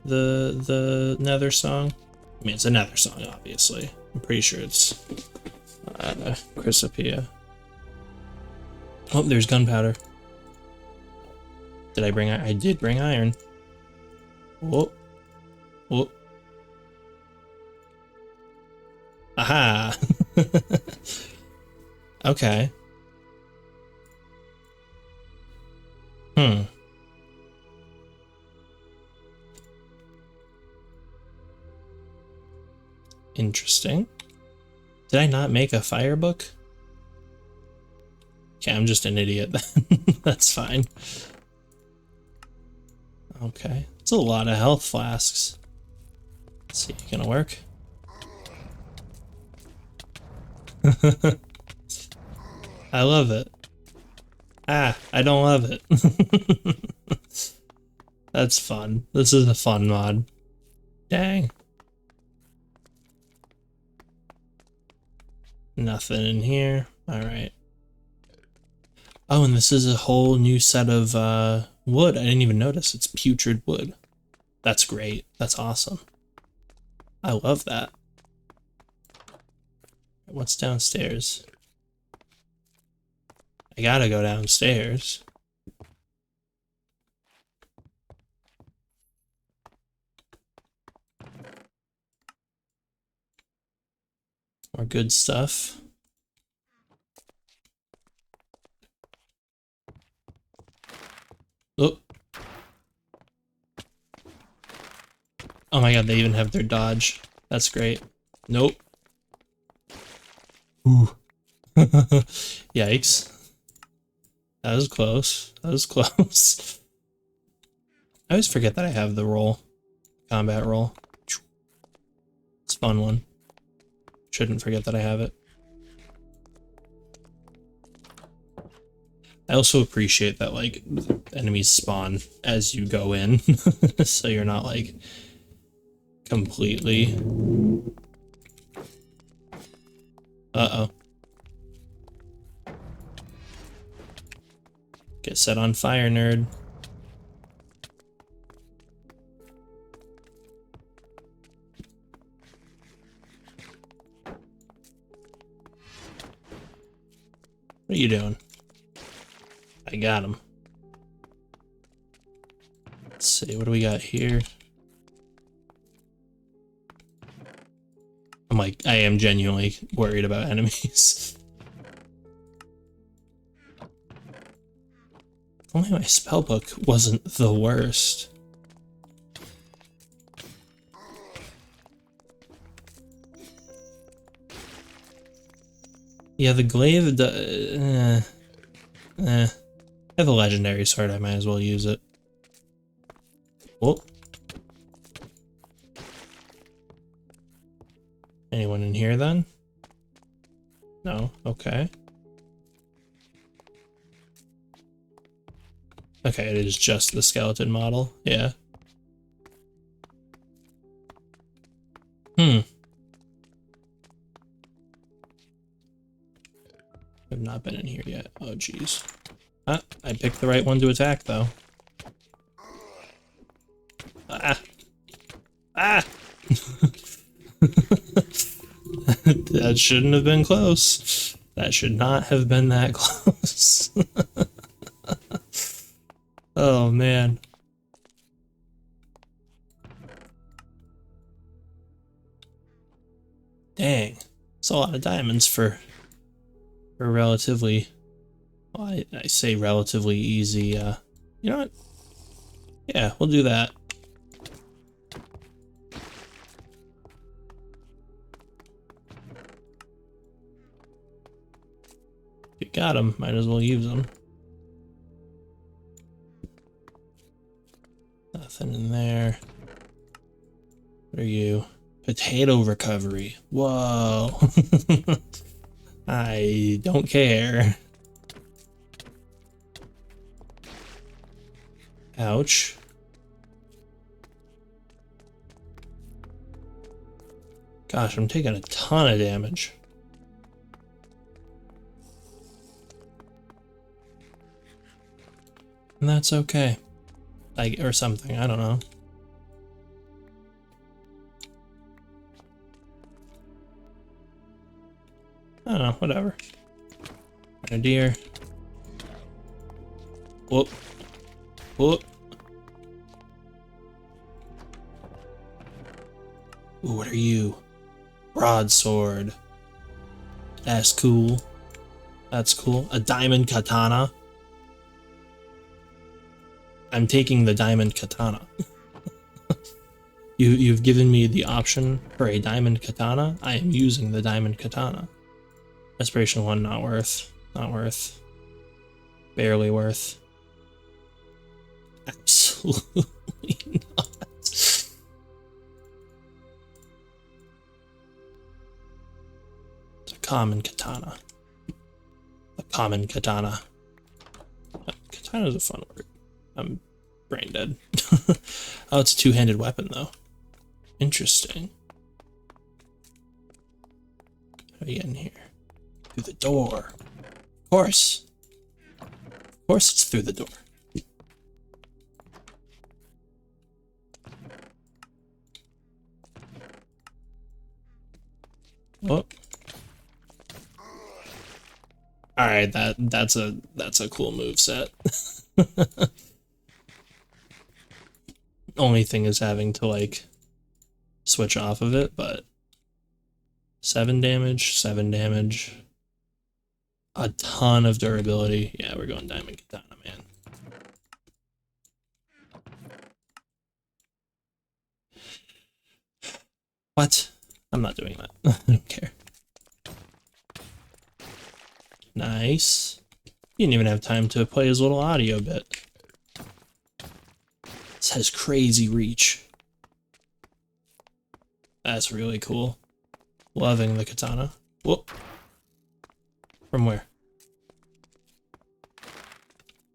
The Nether song. I mean, it's a Nether song, obviously. I'm pretty sure it's Chrysopia. Oh, there's gunpowder. Did I bring iron? I did bring iron. Whoa. Whoa. Aha! Okay. Interesting. Did I not make a fire book? Okay, I'm just an idiot then. That's fine. Okay. It's a lot of health flasks. Let's see, gonna work? I love it. Ah, I don't love it. That's fun. This is a fun mod. Dang. Nothing in here. Alright. Oh, and this is a whole new set of wood. I didn't even notice. It's putrid wood. That's great. That's awesome. I love that. What's downstairs? I gotta go downstairs. More good stuff. Oh. Oh my god, they even have their dodge. That's great. Nope. Ooh. Yikes. That was close. That was close. I always forget that I have the roll. Combat roll. It's a fun one. Shouldn't forget that I have it. I also appreciate that, like, enemies spawn as you go in. So you're not, like, completely... Uh-oh. Get set on fire, nerd. What are you doing? I got him. Let's see, what do we got here? I'm like, I am genuinely worried about enemies. If only my spellbook wasn't the worst. Yeah, the glaive, I have a legendary sword, I might as well use it. Whoop. Anyone in here then? No, okay. Okay, it is just the skeleton model, yeah. I've not been in here yet. Oh, jeez. Ah, I picked the right one to attack, though. Ah! Ah! That shouldn't have been close. That should not have been that close. Oh, man. Dang. That's a lot of diamonds for relatively, well, I say relatively easy, you know what? Yeah, we'll do that. If you got them, might as well use them. Nothing in there. What are you? Potato recovery. Whoa. I don't care. Ouch. Gosh, I'm taking a ton of damage. And that's okay. Or something, I don't know. I don't know, whatever. Grenadier. Whoop. Whoop. Ooh, what are you? Broadsword. That's cool. That's cool. A diamond katana. I'm taking the diamond katana. You've given me the option for a diamond katana. I am using the diamond katana. Aspiration 1, not worth. Not worth. Barely worth. Absolutely not. It's a common katana. A common katana. Katana is a fun word. I'm brain dead. Oh, it's a two-handed weapon, though. Interesting. How do you get in here? Through the door. Of course. Of course it's through the door. Oh. Alright, that's a cool move set. Only thing is having to like switch off of it, but 7 damage, 7 damage. A ton of durability. Yeah, we're going diamond katana, man. What? I'm not doing that. I don't care. Nice. You didn't even have time to play his little audio bit. This has crazy reach. That's really cool. Loving the katana. Whoop. From where?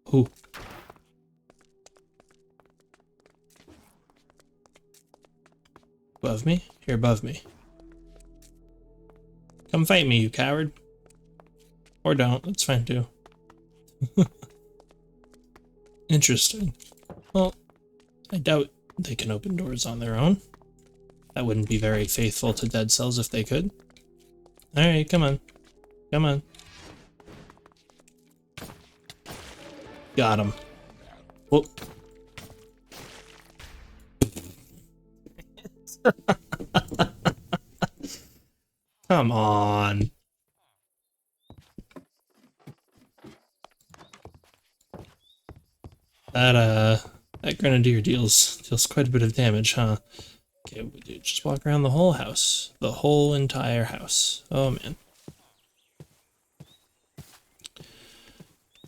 Who? Above me? You're above me. Come fight me, you coward. Or don't, that's fine too. Interesting. Well, I doubt they can open doors on their own. That wouldn't be very faithful to Dead Cells if they could. Alright, come on. Come on. Got him. Whoop. Come on. That grenadier deals quite a bit of damage, huh? Okay, we do just walk around the whole house. The whole entire house. Oh man.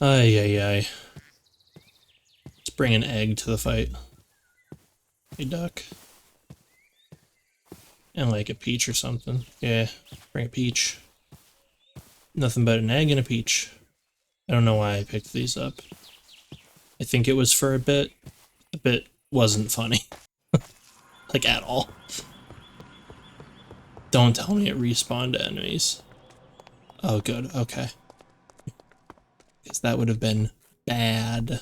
Ay ay ay. Let's bring an egg to the fight. Hey duck. And like a peach or something. Yeah, bring a peach. Nothing but an egg and a peach. I don't know why I picked these up. I think it was for a bit. The bit wasn't funny. Like at all. Don't tell me it respawned to enemies. Oh good, okay. Because that would have been bad.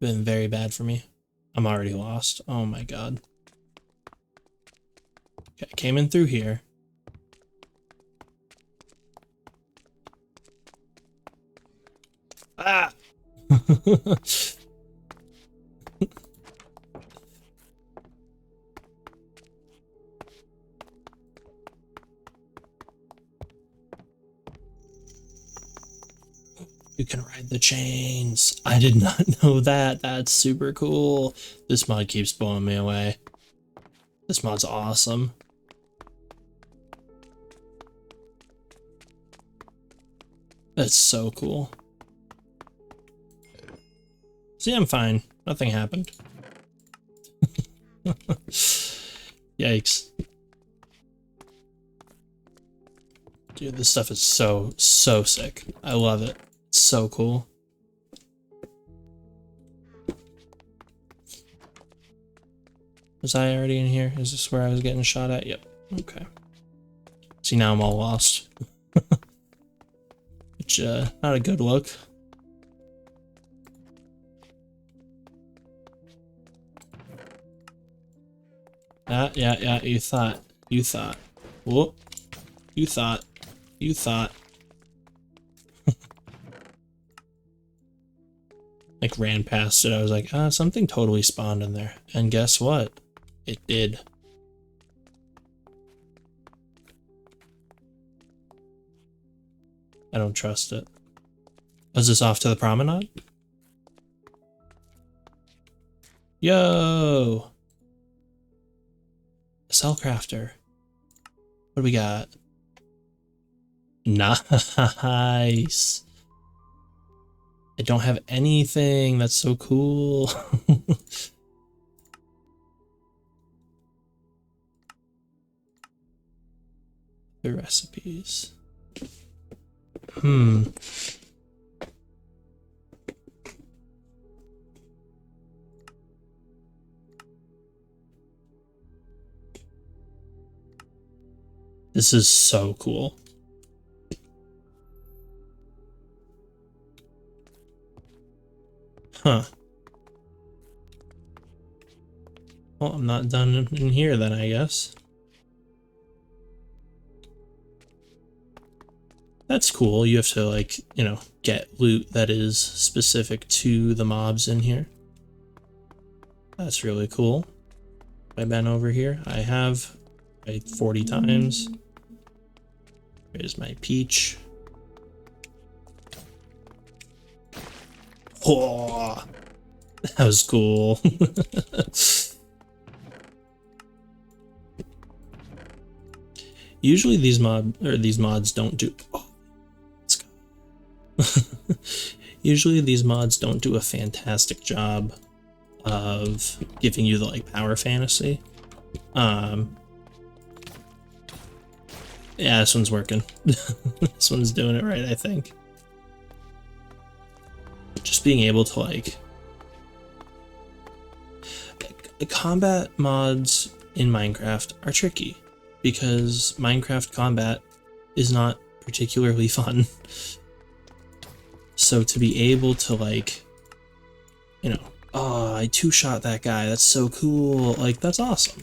Been very bad for me. I'm already lost. Oh my god. Okay, I came in through here. Ah! You can ride the chains. I did not know that. That's super cool. This mod keeps blowing me away. This mod's awesome. That's so cool. See, I'm fine. Nothing happened. Yikes. Dude, this stuff is so sick. I love it. It's so cool. Was I already in here? Is this where I was getting shot at? Yep. Okay. See, now I'm all lost. Which, not a good look. Yeah, you thought. Whoop. You thought. Like, ran past it, I was like, something totally spawned in there. And guess what? It did. I don't trust it. Was this off to the promenade? Yo! Cell crafter. What do we got? Nice. I don't have anything. That's so cool. The recipes. This is so cool. Huh. Well, I'm not done in here then, I guess. That's cool. You have to, like, you know, get loot that is specific to the mobs in here. That's really cool. I've been over here. I have, like, 40 times. There's my peach. Oh, that was cool. Usually these mods don't do. Oh, let's go. Usually these mods don't do a fantastic job of giving you the like power fantasy. Yeah, this one's working. This one's doing it right, I think. Just being able to like combat mods in Minecraft are tricky because Minecraft combat is not particularly fun. So to be able to like, you know, oh, I two-shot that guy, that's so cool, like that's awesome.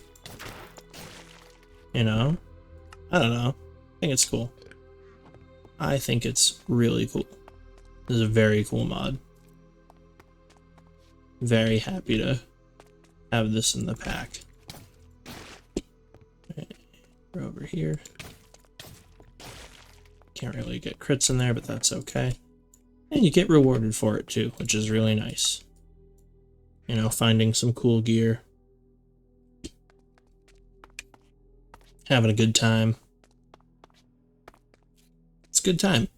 You know? I don't know. I think it's cool. I think it's really cool. This is a very cool mod. Very happy to have this in the pack. Right, we're over here. Can't really get crits in there, but that's okay. And you get rewarded for it too, which is really nice. You know, finding some cool gear. Having a good time. It's a good time.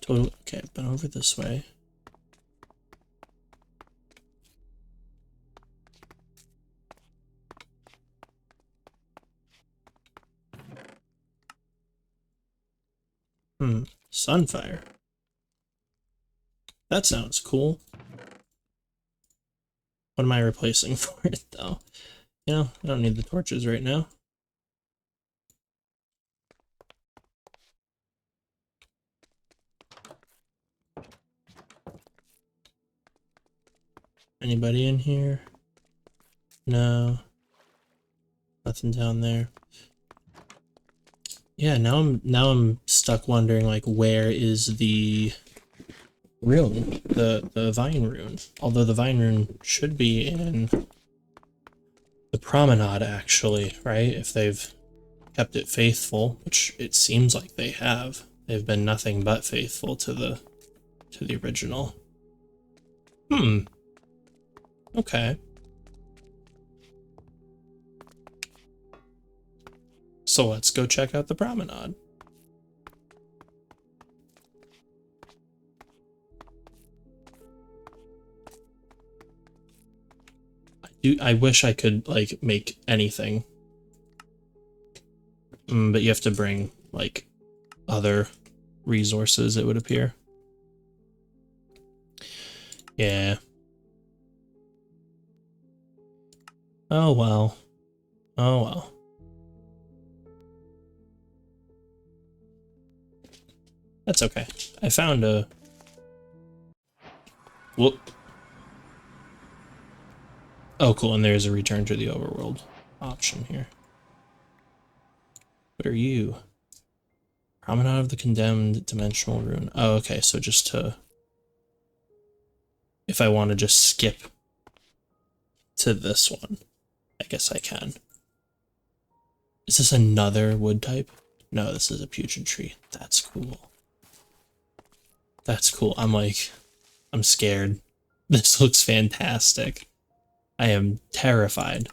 Totally. Okay, I've been over this way. Sunfire. That sounds cool. What am I replacing for it, though? You know, I don't need the torches right now. Anybody in here? No. Nothing down there. Yeah, now I'm stuck wondering, like, where is the rune, the vine rune? Although the vine rune should be in the promenade, actually, right? If they've kept it faithful, which it seems like they have. They've been nothing but faithful to the original. Okay. So let's go check out the promenade. I wish I could, like, make anything. But you have to bring, like, other resources, it would appear. Yeah. Oh well. Oh well. That's okay. I found a... Whoop. Oh, cool, and there's a return to the overworld option here. What are you? Promenade of the Condemned Dimensional Rune. Oh, okay, so just to... If I want to just skip to this one, I guess I can. Is this another wood type? No, this is a putrid tree. That's cool. That's cool. I'm scared. This looks fantastic. I am terrified.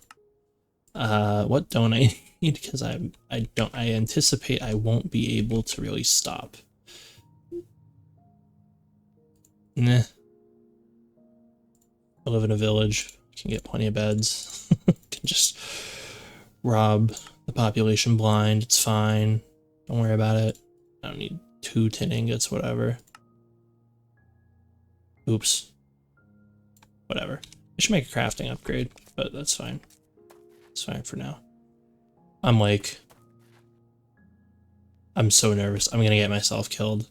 What don't I need? Because I anticipate I won't be able to really stop. Nah. I live in a village. Can get plenty of beds. Can just rob the population blind. It's fine. Don't worry about it. I don't need 2 tin ingots, whatever. Oops. Whatever. I should make a crafting upgrade, but that's fine. It's fine for now. I'm so nervous. I'm gonna get myself killed.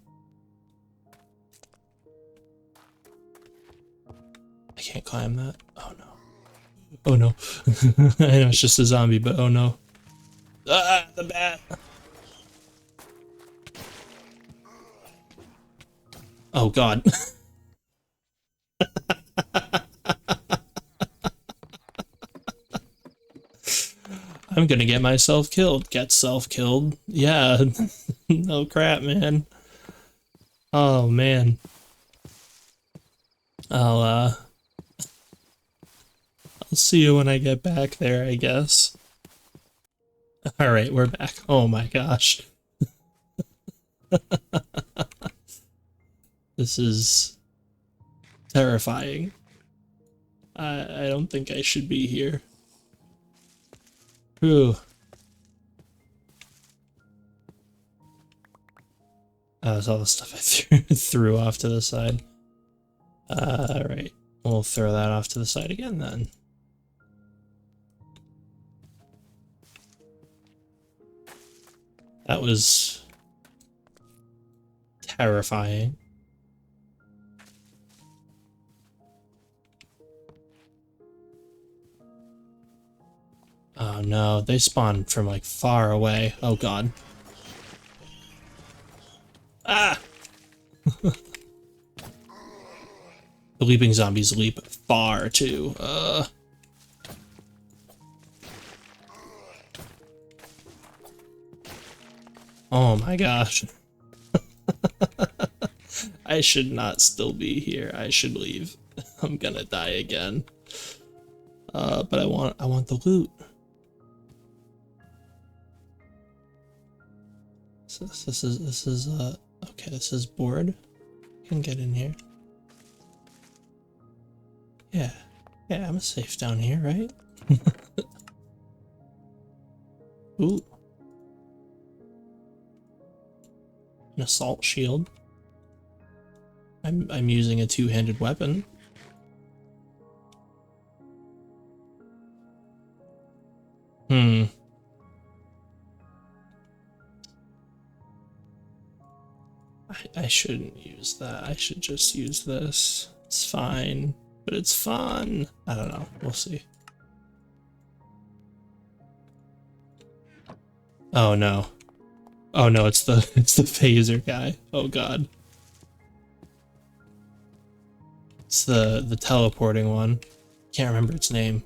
I can't climb that. Oh no. Oh no. I know it's just a zombie, but oh no. Ah, the bat! Oh god. I'm gonna get myself killed. Get self-killed. Yeah. No crap, man. Oh man. I'll see you when I get back there, I guess. Alright, we're back. Oh my gosh. This is terrifying. I don't think I should be here. Whew. That's all the stuff I threw off to the side. Alright. We'll throw that off to the side again then. That was terrifying. Oh no, they spawn from like far away. Oh god. Ah! The leaping zombies leap far too. Oh my gosh. I should not still be here. I should leave. I'm gonna die again. But I want the loot. So this is okay, this is board. I can get in here. Yeah. Yeah, I'm safe down here, right? Ooh. An assault shield. I'm using a two-handed weapon. Hmm. I shouldn't use that. I should just use this. It's fine, but it's fun. I don't know. We'll see. Oh no. Oh no, it's the phaser guy. Oh god. It's the teleporting one. Can't remember its name.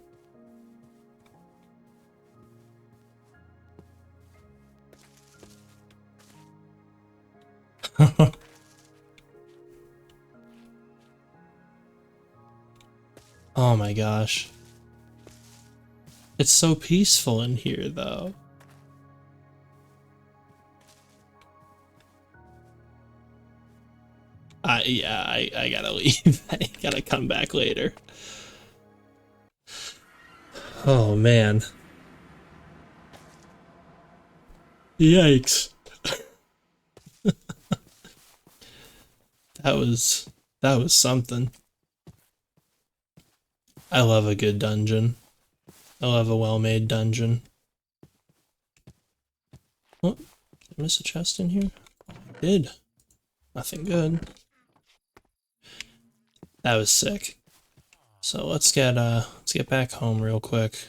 Oh my gosh. It's so peaceful in here though. Yeah, I gotta leave. I gotta come back later. Oh man. Yikes. That was something. I love a good dungeon. I love a well-made dungeon. Oh, did I miss a chest in here? I did. Nothing good. That was sick. So let's get back home real quick.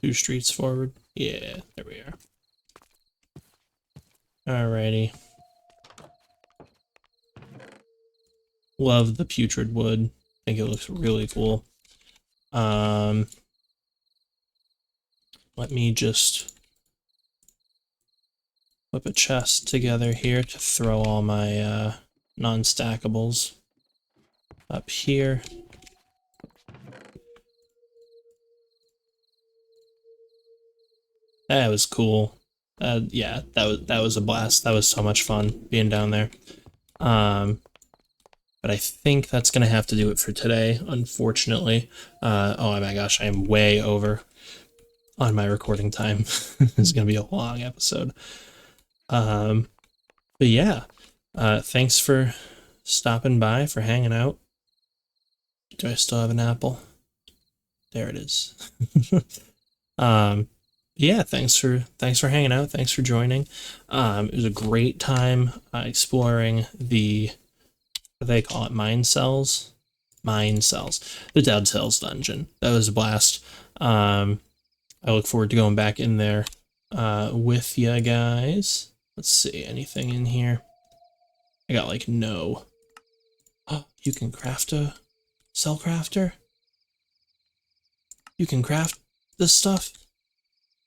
Two streets forward. Yeah, there we are. Alrighty. Love the putrid wood. I think it looks really cool. Let me just whip a chest together here to throw all my non-stackables up here. That was cool. Yeah, that was a blast. That was so much fun being down there. But I think that's gonna have to do it for today, unfortunately. Oh my gosh, I am way over on my recording time. This is gonna be a long episode. But yeah, thanks for stopping by, for hanging out. Do I still have an apple? There it is. Yeah, thanks for hanging out. Thanks for joining. It was a great time exploring the, what do they call it, mine cells? Mine cells. The Dead Cells dungeon. That was a blast. I look forward to going back in there with you guys. Let's see, anything in here? I got like no. Oh, you can craft a cell crafter? You can craft this stuff?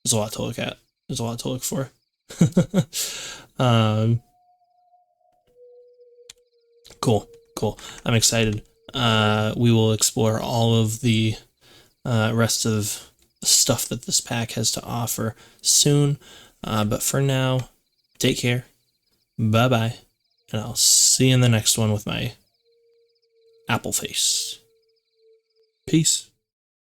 There's a lot to look at. There's a lot to look for. Cool, cool. I'm excited. We will explore all of the rest of the stuff that this pack has to offer soon. But for now, take care. Bye-bye. And I'll see you in the next one with my apple face. Peace.